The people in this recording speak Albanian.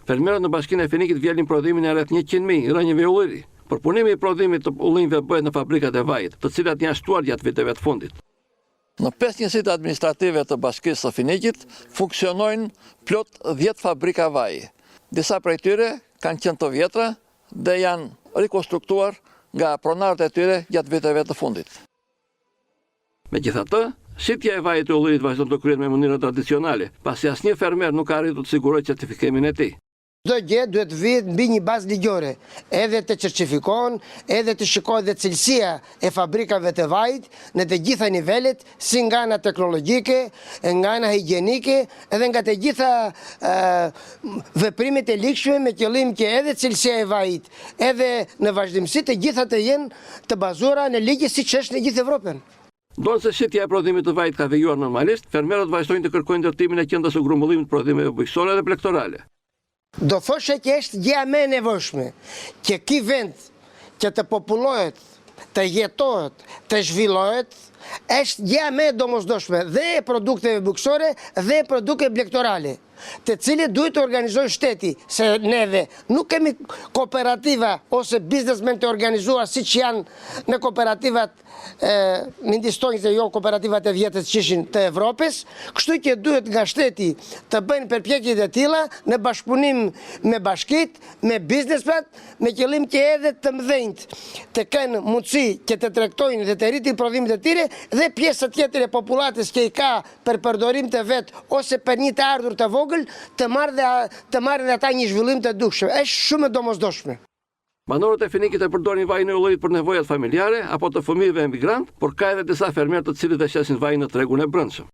Fermerët në Bashkinë e Fenikit vjelin prodhimin e rreth 100.000 rënjeve ulliri, por punimi i prodhimit të ullinjve bëhet në fabrikat e vajit, të cilat janë shtuar gjatë viteve të fundit. Në 5 njësitë administrative të Bashkisë së Finikit funksionojnë plot 10 fabrika vaji. Disa prej tyre kanë qenë të vjetra dhe janë rikonstruktuar nga pronarët e tyre gjatë viteve të fundit. Megjithatë, shitja e vajit të ullirit vazhdon të kryhet me mënyra tradicionale, pasi asnjë fermer nuk ka arritur të sigurojë certifikimin e tij. Çdo gjë duhet vijë mbi një bazë ligjore, edhe të certifikohen, edhe të shikohet dhe cilësia e fabrikave të vajit në të gjitha nivelet, si nga ana teknologjike, nga ana higjienike, edhe nga të gjitha veprimet e likshme me qëllim që edhe cilësia e vajit, edhe në vazhdimsi të gjitha të jenë të bazuara në ligje siç është në gjithë Evropën. Ndonse shitja e prodhimit të vajit ka vijuar normalisht, fermerët vazhdojnë të kërkojnë ndërtimin e qendrës së grumbullimit të prodhimeve bujqësore dhe plektorale. Do thoshe që është gjëja më e nevojshme që ky vend që të popullohet, të jetohet, të zhvillohet, është gjëja më e domosdoshme dhe e produkteve bujqësore dhe e produkteve plektorale, të cilët duhet të organizojë shteti, se neve nuk kemi kooperativa ose biznesmen të organizuar siç janë në kooperativat mindistonjës dhe jo kooperativat e vjetës që ishin të Evropës, kështu që duhet nga shteti të bëjnë përpjekjet e tilla në bashkëpunim me bashkitë, me biznesmenët, me qëllim që edhe të mëdhenjt të kenë mundësi që të tregtojnë dhe të rritin prodhimet e tyre dhe pjesa tjetër e popullatës që i ka për përdorim të vet ose për një të ardhur të vogël të marrin ata një zhvillim të dukshëm. Është shumë e domosdoshme. Banorët e Fenikit e përdorin vajin e ullirit për nevojat familjare apo të fëmijëve emigrant, por ka edhe disa fermerë të cilët e shesin vajin në tregun e brendshëm.